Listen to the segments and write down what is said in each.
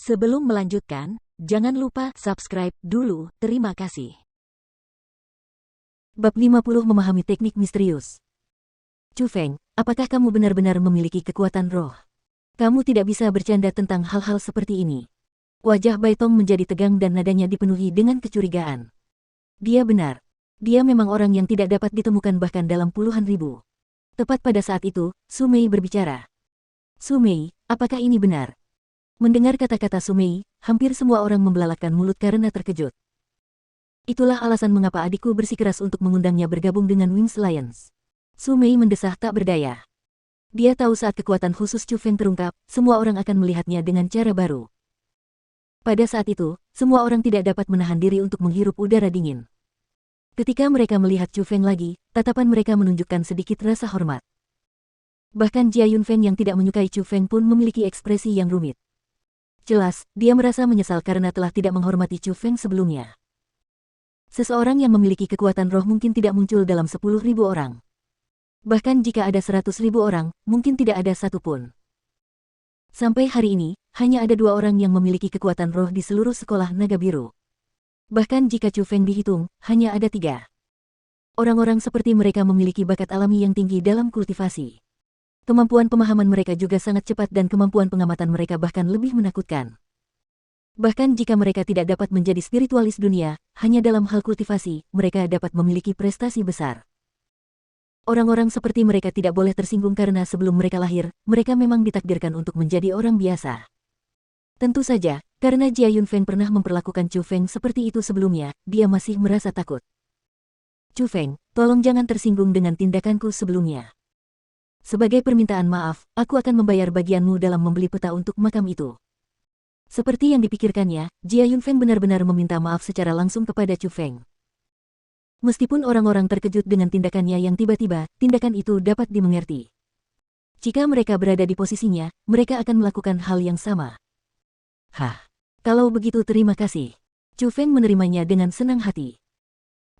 Sebelum melanjutkan, jangan lupa subscribe dulu, terima kasih. Bab 50 Memahami Teknik Misterius. Chu Feng, apakah kamu benar-benar memiliki kekuatan roh? Kamu tidak bisa bercanda tentang hal-hal seperti ini. Wajah Bai Tong menjadi tegang dan nadanya dipenuhi dengan kecurigaan. Dia benar. Dia memang orang yang tidak dapat ditemukan bahkan dalam puluhan ribu. Tepat pada saat itu, Su Mei berbicara. Su Mei, apakah ini benar? Mendengar kata-kata Su Mei, hampir semua orang membelalakkan mulut karena terkejut. Itulah alasan mengapa adikku bersikeras untuk mengundangnya bergabung dengan Wings Alliance. Su Mei mendesah tak berdaya. Dia tahu saat kekuatan khusus Chu Feng terungkap, semua orang akan melihatnya dengan cara baru. Pada saat itu, semua orang tidak dapat menahan diri untuk menghirup udara dingin. Ketika mereka melihat Chu Feng lagi, tatapan mereka menunjukkan sedikit rasa hormat. Bahkan Jia Yunfeng yang tidak menyukai Chu Feng pun memiliki ekspresi yang rumit. Jelas, dia merasa menyesal karena telah tidak menghormati Chu Feng sebelumnya. Seseorang yang memiliki kekuatan roh mungkin tidak muncul dalam 10.000 orang. Bahkan jika ada 100.000 orang, mungkin tidak ada satu pun. Sampai hari ini, hanya ada 2 orang yang memiliki kekuatan roh di seluruh sekolah naga biru. Bahkan jika Chu Feng dihitung, hanya ada 3. Orang-orang seperti mereka memiliki bakat alami yang tinggi dalam kultivasi. Kemampuan pemahaman mereka juga sangat cepat dan kemampuan pengamatan mereka bahkan lebih menakutkan. Bahkan jika mereka tidak dapat menjadi spiritualis dunia, hanya dalam hal kultivasi, mereka dapat memiliki prestasi besar. Orang-orang seperti mereka tidak boleh tersinggung karena sebelum mereka lahir, mereka memang ditakdirkan untuk menjadi orang biasa. Tentu saja, karena Jia Yunfeng pernah memperlakukan Chu Feng seperti itu sebelumnya, dia masih merasa takut. Chu Feng, tolong jangan tersinggung dengan tindakanku sebelumnya. Sebagai permintaan maaf, aku akan membayar bagianmu dalam membeli peta untuk makam itu. Seperti yang dipikirkannya, Jia Yunfeng benar-benar meminta maaf secara langsung kepada Chu Feng. Meskipun orang-orang terkejut dengan tindakannya yang tiba-tiba, tindakan itu dapat dimengerti. Jika mereka berada di posisinya, mereka akan melakukan hal yang sama. Hah, kalau begitu terima kasih. Chu Feng menerimanya dengan senang hati.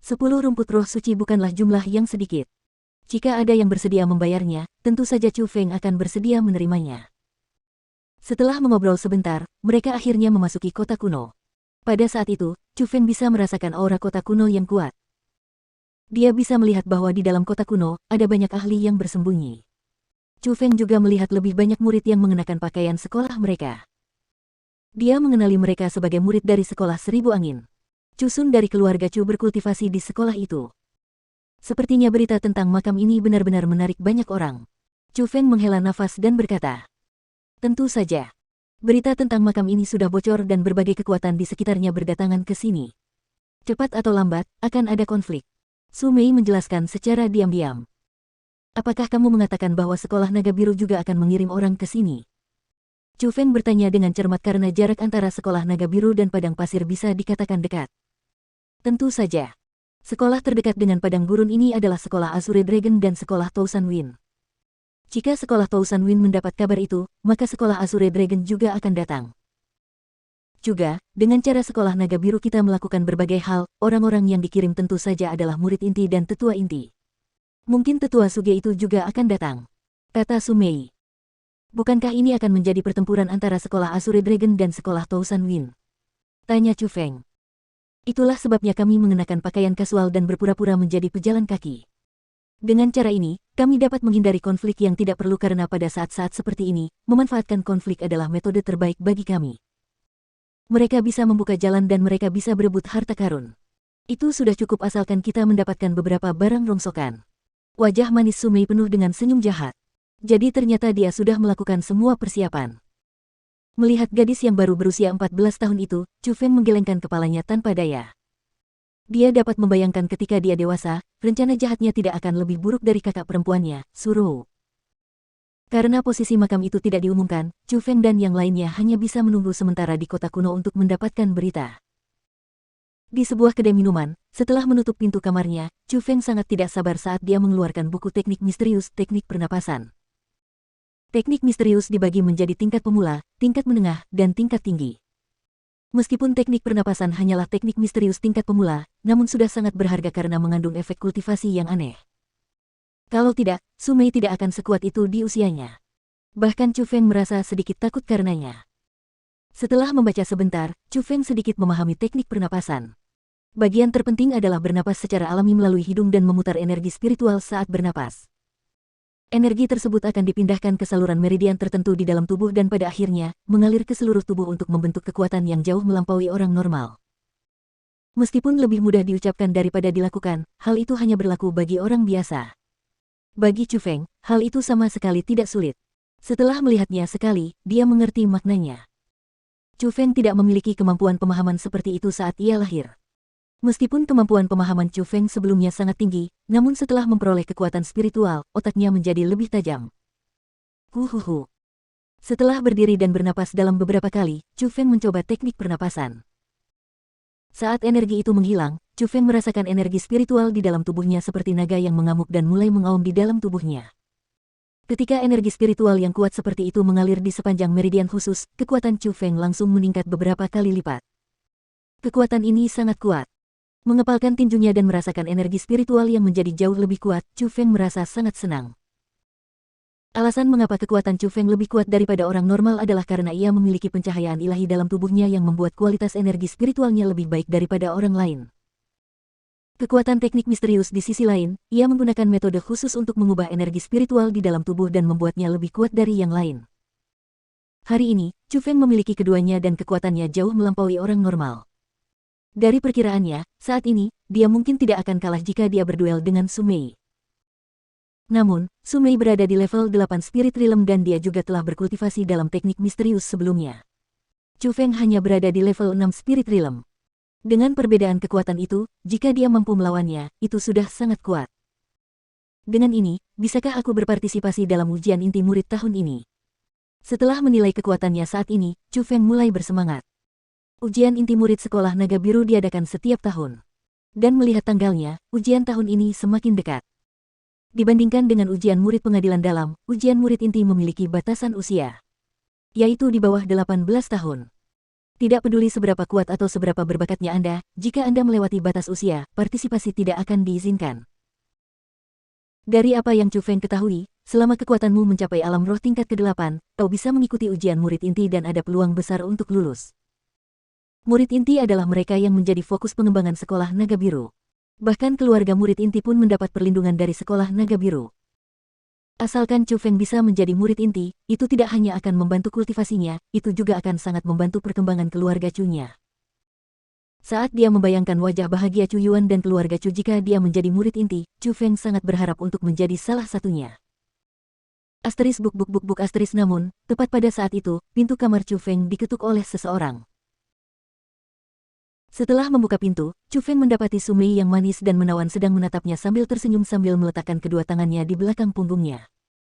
10 rumput roh suci bukanlah jumlah yang sedikit. Jika ada yang bersedia membayarnya, tentu saja Chu Feng akan bersedia menerimanya. Setelah mengobrol sebentar, mereka akhirnya memasuki kota kuno. Pada saat itu, Chu Feng bisa merasakan aura kota kuno yang kuat. Dia bisa melihat bahwa di dalam kota kuno, ada banyak ahli yang bersembunyi. Chu Feng juga melihat lebih banyak murid yang mengenakan pakaian sekolah mereka. Dia mengenali mereka sebagai murid dari sekolah Seribu Angin. Chu Sun dari keluarga Chu berkultivasi di sekolah itu. Sepertinya berita tentang makam ini benar-benar menarik banyak orang. Chu Feng menghela nafas dan berkata, tentu saja. Berita tentang makam ini sudah bocor dan berbagai kekuatan di sekitarnya berdatangan ke sini. Cepat atau lambat, akan ada konflik. Su Mei menjelaskan secara diam-diam. Apakah kamu mengatakan bahwa sekolah naga biru juga akan mengirim orang ke sini? Chu Feng bertanya dengan cermat karena jarak antara sekolah naga biru dan padang pasir bisa dikatakan dekat. Tentu saja. Sekolah terdekat dengan padang gurun ini adalah sekolah Azure Dragon dan sekolah Tousan Wind. Jika sekolah Tousan Wind mendapat kabar itu, maka sekolah Azure Dragon juga akan datang. Juga, dengan cara sekolah naga biru kita melakukan berbagai hal, orang-orang yang dikirim tentu saja adalah murid inti dan tetua inti. Mungkin tetua Suge itu juga akan datang, kata Su Mei. Bukankah ini akan menjadi pertempuran antara sekolah Azure Dragon dan sekolah Tousan Wind? Tanya Chu Feng. Itulah sebabnya kami mengenakan pakaian kasual dan berpura-pura menjadi pejalan kaki. Dengan cara ini, kami dapat menghindari konflik yang tidak perlu karena pada saat-saat seperti ini, memanfaatkan konflik adalah metode terbaik bagi kami. Mereka bisa membuka jalan dan mereka bisa berebut harta karun. Itu sudah cukup asalkan kita mendapatkan beberapa barang rongsokan. Wajah manis Su Mei penuh dengan senyum jahat. Jadi ternyata dia sudah melakukan semua persiapan. Melihat gadis yang baru berusia 14 tahun itu, Chu Feng menggelengkan kepalanya tanpa daya. Dia dapat membayangkan ketika dia dewasa, rencana jahatnya tidak akan lebih buruk dari kakak perempuannya, Su Rou. Karena posisi makam itu tidak diumumkan, Chu Feng dan yang lainnya hanya bisa menunggu sementara di kota kuno untuk mendapatkan berita. Di sebuah kedai minuman, setelah menutup pintu kamarnya, Chu Feng sangat tidak sabar saat dia mengeluarkan buku teknik misterius teknik pernapasan. Teknik misterius dibagi menjadi tingkat pemula, tingkat menengah, dan tingkat tinggi. Meskipun teknik pernapasan hanyalah teknik misterius tingkat pemula, namun sudah sangat berharga karena mengandung efek kultivasi yang aneh. Kalau tidak, Su Mei tidak akan sekuat itu di usianya. Bahkan Chu Feng merasa sedikit takut karenanya. Setelah membaca sebentar, Chu Feng sedikit memahami teknik pernapasan. Bagian terpenting adalah bernapas secara alami melalui hidung dan memutar energi spiritual saat bernapas. Energi tersebut akan dipindahkan ke saluran meridian tertentu di dalam tubuh dan pada akhirnya, mengalir ke seluruh tubuh untuk membentuk kekuatan yang jauh melampaui orang normal. Meskipun lebih mudah diucapkan daripada dilakukan, hal itu hanya berlaku bagi orang biasa. Bagi Chu Feng, hal itu sama sekali tidak sulit. Setelah melihatnya sekali, dia mengerti maknanya. Chu Feng tidak memiliki kemampuan pemahaman seperti itu saat ia lahir. Meskipun kemampuan pemahaman Chu Feng sebelumnya sangat tinggi, namun setelah memperoleh kekuatan spiritual, otaknya menjadi lebih tajam. Huhuhu. Setelah berdiri dan bernapas dalam beberapa kali, Chu Feng mencoba teknik pernapasan. Saat energi itu menghilang, Chu Feng merasakan energi spiritual di dalam tubuhnya seperti naga yang mengamuk dan mulai mengaum di dalam tubuhnya. Ketika energi spiritual yang kuat seperti itu mengalir di sepanjang meridian khusus, kekuatan Chu Feng langsung meningkat beberapa kali lipat. Kekuatan ini sangat kuat. Mengepalkan tinjunya dan merasakan energi spiritual yang menjadi jauh lebih kuat, Chu Feng merasa sangat senang. Alasan mengapa kekuatan Chu Feng lebih kuat daripada orang normal adalah karena ia memiliki pencahayaan ilahi dalam tubuhnya yang membuat kualitas energi spiritualnya lebih baik daripada orang lain. Kekuatan teknik misterius di sisi lain, ia menggunakan metode khusus untuk mengubah energi spiritual di dalam tubuh dan membuatnya lebih kuat dari yang lain. Hari ini, Chu Feng memiliki keduanya dan kekuatannya jauh melampaui orang normal. Dari perkiraannya, saat ini, dia mungkin tidak akan kalah jika dia berduel dengan Su Mei. Namun, Su Mei berada di level 8 Spirit Realm dan dia juga telah berkultivasi dalam teknik misterius sebelumnya. Chu Feng hanya berada di level 6 Spirit Realm. Dengan perbedaan kekuatan itu, jika dia mampu melawannya, itu sudah sangat kuat. Dengan ini, bisakah aku berpartisipasi dalam ujian inti murid tahun ini? Setelah menilai kekuatannya saat ini, Chu Feng mulai bersemangat. Ujian inti murid sekolah naga biru diadakan setiap tahun. Dan melihat tanggalnya, ujian tahun ini semakin dekat. Dibandingkan dengan ujian murid pengadilan dalam, ujian murid inti memiliki batasan usia, yaitu di bawah 18 tahun. Tidak peduli seberapa kuat atau seberapa berbakatnya Anda, jika Anda melewati batas usia, partisipasi tidak akan diizinkan. Dari apa yang Chu Feng ketahui, selama kekuatanmu mencapai alam roh tingkat ke-8, kau bisa mengikuti ujian murid inti dan ada peluang besar untuk lulus. Murid inti adalah mereka yang menjadi fokus pengembangan sekolah naga biru. Bahkan keluarga murid inti pun mendapat perlindungan dari sekolah naga biru. Asalkan Chu Feng bisa menjadi murid inti, itu tidak hanya akan membantu kultivasinya, itu juga akan sangat membantu perkembangan keluarga Chu-nya. Saat dia membayangkan wajah bahagia Chu Yuan dan keluarga Chu jika dia menjadi murid inti, Chu Feng sangat berharap untuk menjadi salah satunya. Asteris buk asteris namun, tepat pada saat itu, pintu kamar Chu Feng diketuk oleh seseorang. Setelah membuka pintu, Chu Feng mendapati Su Mei yang manis dan menawan sedang menatapnya sambil tersenyum sambil meletakkan kedua tangannya di belakang punggungnya.